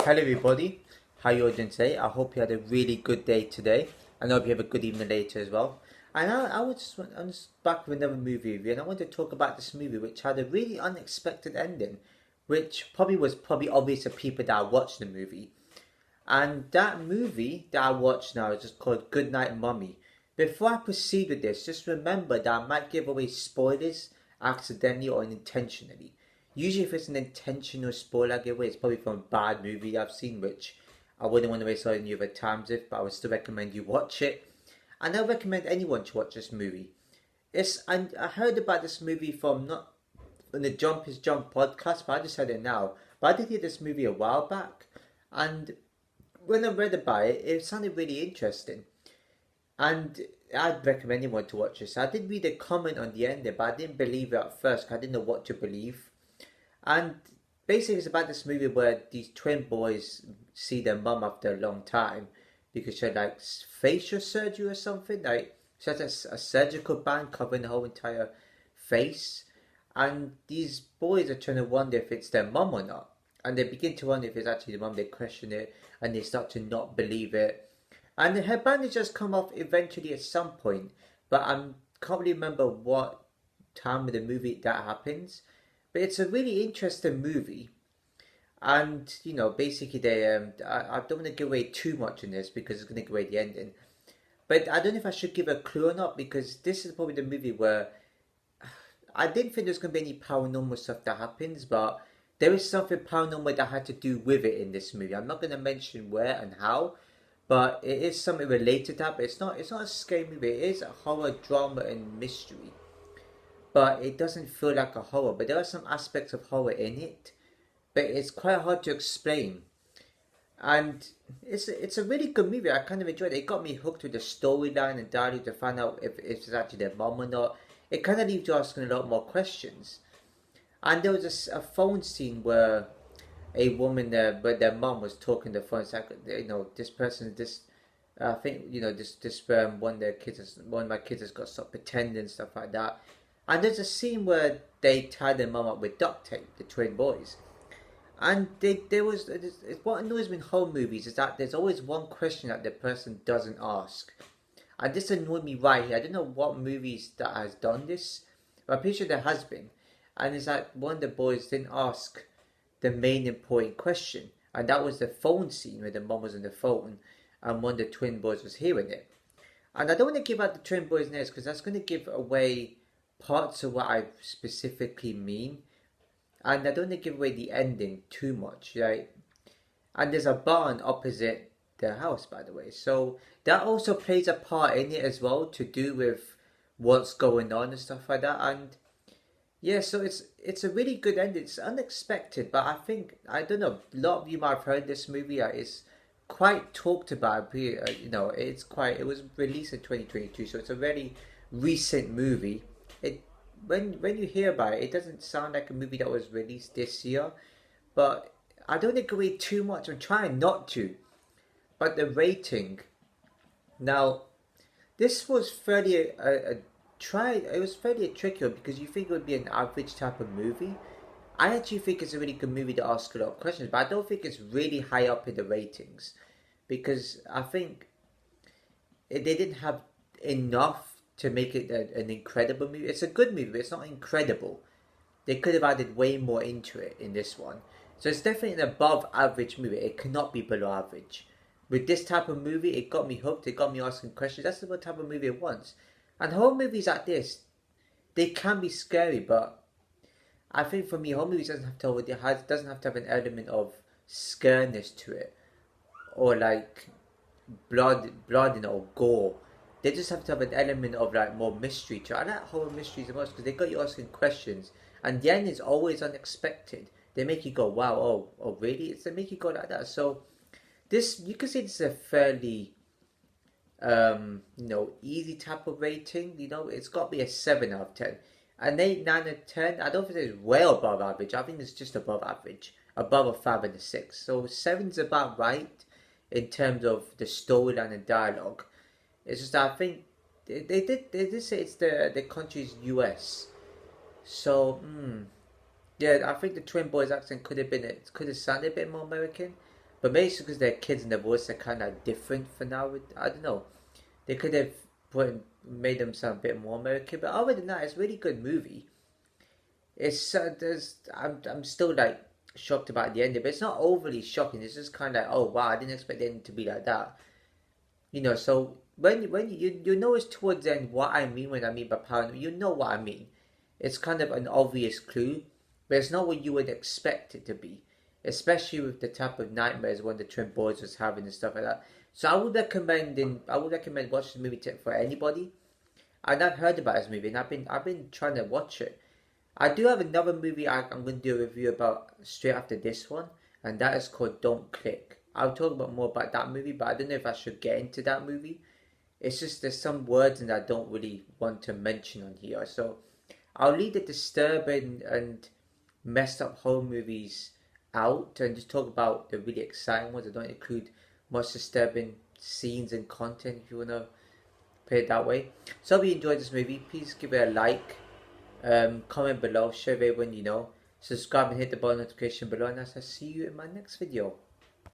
Hello everybody, how you all doing today? I hope you had a really good day today, and I hope you have a good evening later as well. And I'm just back with another movie review, and I want to talk about this movie which had a really unexpected ending, which probably obvious to people that watched the movie. And that movie that I watched now is just called Goodnight Mommy. Before I proceed with this, just remember that I might give away spoilers accidentally or unintentionally. Usually if it's an intentional spoiler giveaway, it's probably from a bad movie I've seen, which I wouldn't want to waste all any other times with, but I would still recommend you watch it. And I recommend anyone to watch this movie. I heard about this movie from not on the Jump is Jump podcast, but I just heard it now. But I did hear this movie a while back, and when I read about it, it sounded really interesting. And I'd recommend anyone to watch this. I did read a comment on the ending, but I didn't believe it at first. I didn't know what to believe. And basically, it's about this movie where these twin boys see their mum after a long time because she had like facial surgery or something. Like she has a surgical band covering the whole entire face. And these boys are trying to wonder if it's their mum or not. And they begin to wonder if it's actually the mum. They question it and they start to not believe it. And her bandage just come off eventually at some point, but I can't really remember what time of the movie that happens. But it's a really interesting movie, and basically I don't want to give away too much in this because it's going to give away the ending. But I don't know if I should give a clue or not because this is probably the movie where I didn't think there's going to be any paranormal stuff that happens, but there is something paranormal that had to do with it in this movie. I'm not going to mention where and how, but it is something related to that. But it's not a scary movie. It is a horror drama and mystery, but it doesn't feel like a horror. But there are some aspects of horror in it, but it's quite hard to explain. And it's a really good movie. I kind of enjoyed it. It got me hooked with the storyline and dialogue to find out if it's actually their mom or not. It kind of leaves you asking a lot more questions. And there was a phone scene where a woman there, but their mom was talking to the phone. It's like, this person, I think, this one of my kids has got to stop pretending and stuff like that. And there's a scene where they tie their mum up with duct tape, the twin boys. And what annoys me in horror movies is that there's always one question that the person doesn't ask. And this annoyed me right here. I don't know what movies that has done this, but I'm pretty sure there has been. And it's like one of the boys didn't ask the main important question. And that was the phone scene where the mum was on the phone and one of the twin boys was hearing it. And I don't want to give out the twin boys' names because that's going to give away parts of what I specifically mean. And I don't want to give away the ending too much, right? And there's a barn opposite their house, by the way. So that also plays a part in it as well to do with what's going on and stuff like that. And yeah, so it's a really good ending. It's unexpected, but I don't know, a lot of you might have heard this movie. It's quite talked about. It was released in 2022, so it's a very recent movie. When you hear about it, it doesn't sound like a movie that was released this year, but I don't think away too much. I'm trying not to. But the rating, now, this was fairly it was fairly a tricky one because you think it would be an average type of movie. I actually think it's a really good movie to ask a lot of questions, but I don't think it's really high up in the ratings because I think they didn't have enough to make it an incredible movie. It's a good movie, but it's not incredible. They could have added way more into it in this one. So it's definitely an above average movie. It cannot be below average. With this type of movie, it got me hooked. It got me asking questions. That's the type of movie it wants. And horror movies like this, they can be scary, but I think for me, horror movies doesn't have to have an element of scareness to it, or like blood or gore. They just have to have an element of like more mystery to it. I like horror mysteries the most because they got you asking questions, and the end is always unexpected. They make you go, wow, oh really? They make you go like that. So this, you can say this is a fairly easy type of rating. It's got to be a 7 out of 10. An 8, 9, and 10, I don't think it's well above average. I think it's just above average. Above a 5 and a 6. So 7's about right in terms of the storyline and dialogue. It's just that I think they did say it's the country's US. So yeah, I think the twin boys accent could have sounded a bit more American. But basically, because they're kids and their voices are kind of different for now. I don't know. They could have made them sound a bit more American. But other than that, it's a really good movie. It's I'm still like shocked about the ending, but it's not overly shocking. It's just kind of like, oh wow, I didn't expect the ending to be like that. So when you know it's towards the end what I mean when I mean by paranoid, you know what I mean. It's kind of an obvious clue, but it's not what you would expect it to be, especially with the type of nightmares one of the twin boys was having and stuff like that. So I would recommend watching the movie for anybody. I've not heard about this movie, and I've been trying to watch it. I do have another movie I'm going to do a review about straight after this one, and that is called Don't Click. I'll talk about more about that movie, but I don't know if I should get into that movie. It's just there's some words that I don't really want to mention on here, so I'll leave the disturbing and messed up horror movies out and just talk about the really exciting ones that don't include much disturbing scenes and content, if you want to put it that way. So if you enjoyed this movie, please give it a like, comment below, share with everyone you know, subscribe and hit the bell notification below, and I'll see you in my next video.